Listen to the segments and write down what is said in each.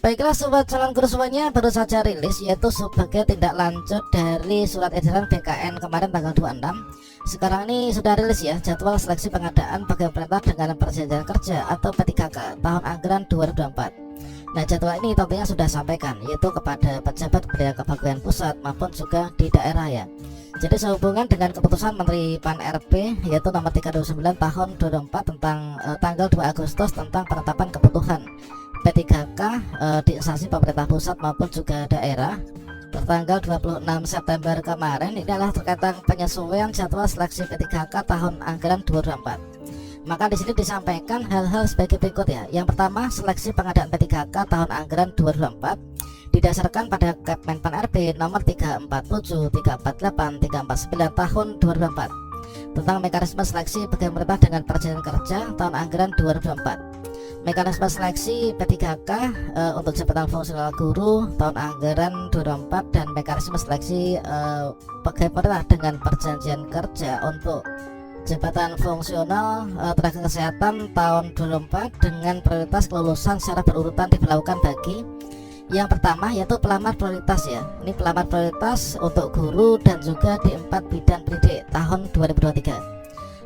Baiklah sobat calon guru semuanya, baru saja rilis yaitu sebagai tindak lanjut dari surat edaran BKN kemarin tanggal 26. Sekarang ini sudah rilis ya jadwal seleksi pengadaan pegawai pemerintah dengan perjanjian kerja atau P3K tahun anggaran 2024. Nah, jadwal ini tentunya sudah sampaikan yaitu kepada pejabat bendahara kepegawaian pusat maupun juga di daerah ya. Jadi sehubungan dengan keputusan Menteri Pan RB yaitu nomor 329 tahun 2024 tentang tanggal 2 Agustus tentang penetapan kebutuhan P3K di instansi pemerintah pusat maupun juga daerah tertanggal 26 September kemarin, ini adalah terkait penyesuaian jadwal seleksi P3K tahun anggaran 2024. Maka di sini disampaikan hal-hal sebagai berikut ya. Yang pertama, seleksi pengadaan P3K tahun anggaran 2024 didasarkan pada Kepmen Pan RB nomor 347, 348, 349 tahun 2024 tentang mekanisme seleksi pegawai pemerintah dengan perjanjian kerja tahun anggaran 2024. Mekanisme seleksi P3K untuk jabatan fungsional guru tahun anggaran 2024 dan mekanisme seleksi pegawai pemerintah dengan perjanjian kerja untuk jabatan fungsional tenaga kesehatan tahun 2024 dengan prioritas kelulusan secara berurutan diberlakukan bagi yang pertama yaitu pelamar prioritas ya. Ini pelamar prioritas untuk guru dan juga di 4 bidang pendidik tahun 2023.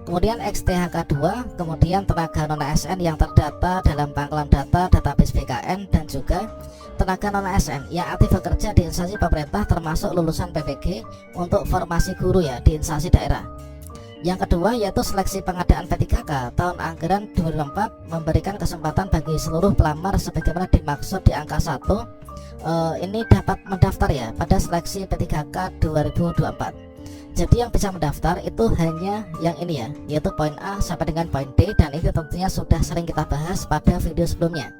Kemudian XTHK 2, kemudian tenaga non-ASN yang terdata dalam pangkalan data database BKN dan juga tenaga non-ASN yang aktif bekerja di instansi pemerintah termasuk lulusan PPG untuk formasi guru ya di instansi daerah. Yang kedua yaitu seleksi pengadaan P3K tahun anggaran 2024 memberikan kesempatan bagi seluruh pelamar sebagaimana dimaksud di angka 1 ini dapat mendaftar ya pada seleksi P3K 2024. Jadi yang bisa mendaftar itu hanya yang ini ya, yaitu poin A sampai dengan poin D, dan itu tentunya sudah sering kita bahas pada video sebelumnya.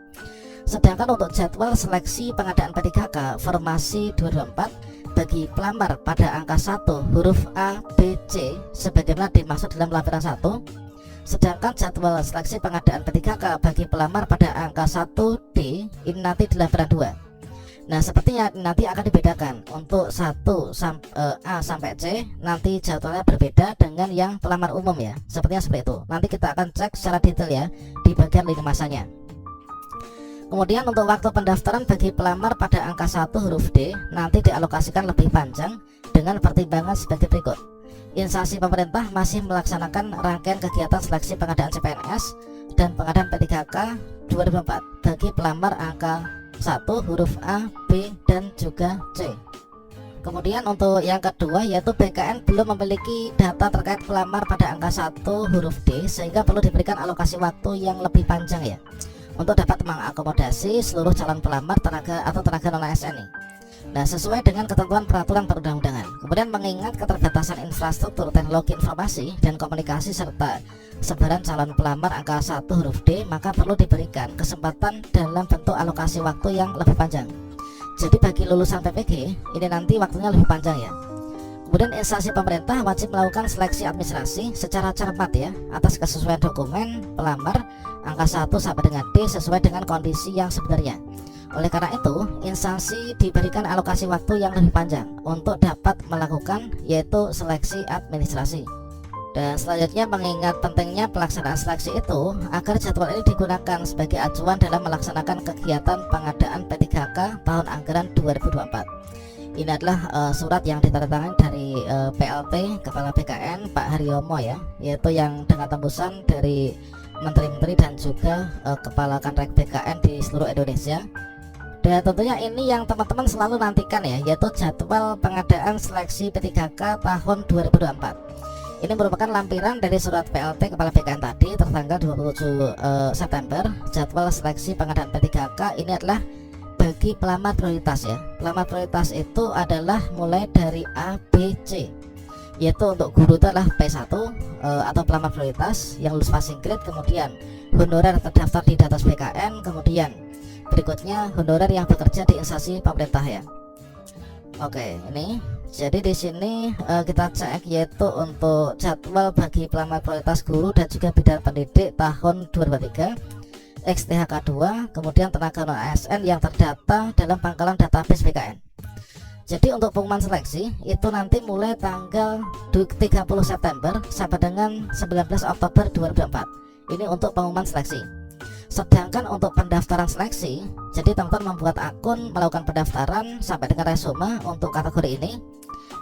Sedangkan untuk jadwal seleksi pengadaan P3K formasi 2024 bagi pelamar pada angka 1 huruf A, B, C sebagaimana dimaksud dalam lampiran 1. Sedangkan jadwal seleksi pengadaan P3K bagi pelamar pada angka 1D ini nanti di lampiran 2. Nah, sepertinya nanti akan dibedakan untuk A sampai C nanti jadwalnya berbeda dengan yang pelamar umum ya. Sepertinya seperti itu. Nanti kita akan cek secara detail ya di bagian lini masanya. Kemudian untuk waktu pendaftaran bagi pelamar pada angka 1 huruf D nanti dialokasikan lebih panjang dengan pertimbangan sebagai berikut. Instansi pemerintah masih melaksanakan rangkaian kegiatan seleksi pengadaan CPNS dan pengadaan P3K 2024 bagi pelamar angka 1 huruf A, B, dan juga C. Kemudian untuk yang kedua yaitu BKN belum memiliki data terkait pelamar pada angka 1 huruf D sehingga perlu diberikan alokasi waktu yang lebih panjang ya untuk dapat mengakomodasi seluruh calon pelamar tenaga atau tenaga non-ASN ini. Nah, sesuai dengan ketentuan peraturan perundang-undangan. Kemudian mengingat keterbatasan infrastruktur teknologi informasi dan komunikasi serta sebaran calon pelamar angka 1 huruf D, maka perlu diberikan kesempatan dalam bentuk alokasi waktu yang lebih panjang. Jadi bagi lulusan PPG ini nanti waktunya lebih panjang ya. Kemudian instansi pemerintah wajib melakukan seleksi administrasi secara cermat ya atas kesesuaian dokumen pelamar angka 1 sampai dengan D sesuai dengan kondisi yang sebenarnya. Oleh karena itu, instansi diberikan alokasi waktu yang lebih panjang untuk dapat melakukan yaitu seleksi administrasi. Dan selanjutnya mengingat pentingnya pelaksanaan seleksi itu agar jadwal ini digunakan sebagai acuan dalam melaksanakan kegiatan pengadaan P3K tahun anggaran 2024. Ini adalah surat yang ditandatangani dari PLT Kepala BKN Pak Haryomo ya, yaitu yang dengan tembusan dari menteri-menteri dan juga Kepala Kanrek BKN di seluruh Indonesia. Dan tentunya ini yang teman-teman selalu nantikan ya, yaitu jadwal pengadaan seleksi P3K tahun 2024. Ini merupakan lampiran dari surat PLT Kepala BKN tadi tertanggal 27 September. Jadwal seleksi pengadaan P3K ini adalah bagi pelamar prioritas ya. Pelamar prioritas itu adalah mulai dari A, B, C, yaitu untuk guru itu adalah P1 atau pelamar prioritas yang lulus passing grade, kemudian honorer terdaftar di database BKN, kemudian berikutnya honorer yang bekerja di instansi pemerintah ya. Oke, ini jadi di sini kita cek yaitu untuk jadwal bagi pelamar prioritas guru dan juga bidang pendidik tahun 2023 XTHK 2, kemudian tenaga non-ASN yang terdata dalam pangkalan database BKN. Jadi untuk pengumuman seleksi itu nanti mulai tanggal 30 September sampai dengan 19 Oktober 2024. Ini untuk pengumuman seleksi. Sedangkan untuk pendaftaran seleksi, jadi teman-teman membuat akun, melakukan pendaftaran sampai dengan resume untuk kategori ini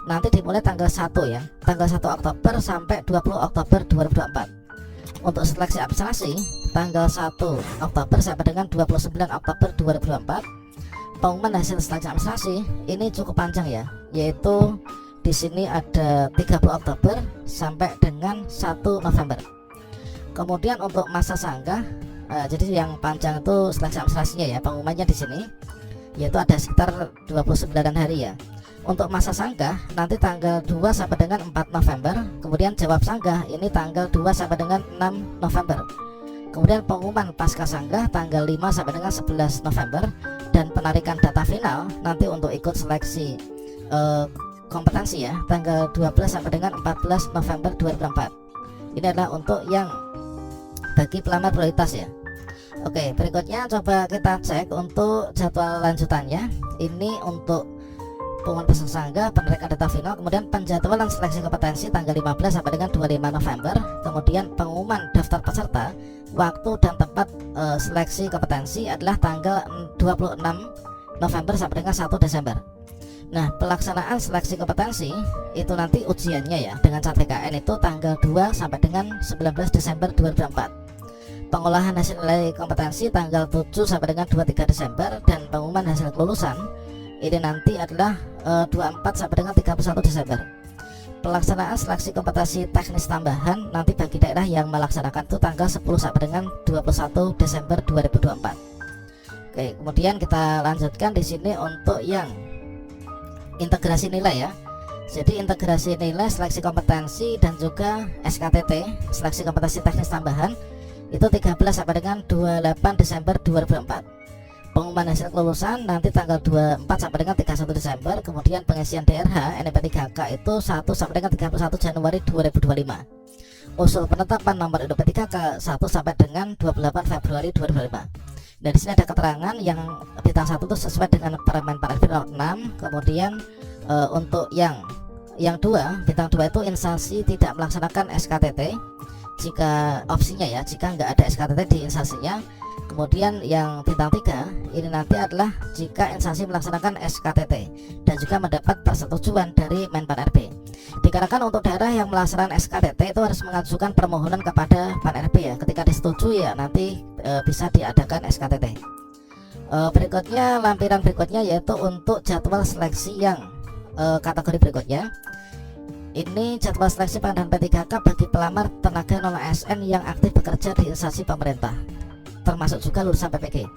nanti dimulai tanggal 1 ya, tanggal 1 Oktober sampai 20 Oktober 2024. Untuk seleksi administrasi tanggal 1 Oktober sampai dengan 29 Oktober 2024. Pengumuman hasil seleksi administrasi ini cukup panjang ya, yaitu di sini ada 30 Oktober sampai dengan 1 November. Kemudian untuk masa sanggah, jadi yang panjang itu seleksi administrasinya ya, pengumumannya di sini yaitu ada sekitar 29 hari ya. Untuk masa sanggah nanti tanggal 2 sampai dengan 4 November. Kemudian jawab sanggah ini tanggal 2 sampai dengan 6 November. Kemudian pengumuman pasca sanggah tanggal 5 sampai dengan 11 November. Dan penarikan data final nanti untuk ikut seleksi kompetensi ya, tanggal 12 sampai dengan 14 November 2024. Ini adalah untuk yang bagi pelamar prioritas ya. Oke, berikutnya coba kita cek untuk jadwal lanjutannya. Ini untuk pengumuman pasca sanggah, penarikan data final, kemudian penjadwalan seleksi kompetensi tanggal 15 sampai dengan 25 November, kemudian pengumuman daftar peserta, waktu dan tempat seleksi kompetensi adalah tanggal 26 November sampai dengan 1 Desember. Nah, pelaksanaan seleksi kompetensi itu nanti ujiannya ya dengan CATKN itu tanggal 2 sampai dengan 19 Desember 2024. Pengolahan hasil nilai kompetensi tanggal 7 sampai dengan 23 Desember dan pengumuman hasil kelulusan ini nanti adalah 24 sampai dengan 31 Desember. Pelaksanaan seleksi kompetensi teknis tambahan nanti bagi daerah yang melaksanakan itu tanggal 10 sampai dengan 21 Desember 2024. Oke, kemudian kita lanjutkan di sini untuk yang integrasi nilai ya. Jadi integrasi nilai seleksi kompetensi dan juga SKTT, seleksi kompetensi teknis tambahan itu 13 sampai dengan 28 Desember 2024. Pengumuman hasil kelulusan nanti tanggal 24 sampai dengan 31 Desember. Kemudian pengisian DRH NP3K itu 1 sampai dengan 31 Januari 2025. Usul penetapan nomor induk P3K 1 sampai dengan 28 Februari 2025. Dan di sini ada keterangan yang bintang 1 itu sesuai dengan Permen PAN RB nomor 6. Kemudian untuk yang 2 bintang 2 itu instansi tidak melaksanakan SKTT jika opsinya ya, jika nggak ada SKTT di instansinya. Kemudian yang bintang 3 ini nanti adalah jika instansi melaksanakan SKTT dan juga mendapat persetujuan dari Menpan RB. Dikarenakan untuk daerah yang melaksanakan SKTT itu harus mengajukan permohonan kepada Pan RB ya. Ketika disetujui ya nanti bisa diadakan SKTT. Berikutnya lampiran berikutnya yaitu untuk jadwal seleksi yang kategori berikutnya. Ini jadwal seleksi pengadaan P3K bagi pelamar tenaga non ASN yang aktif bekerja di instansi pemerintah, termasuk juga lulusan PPG.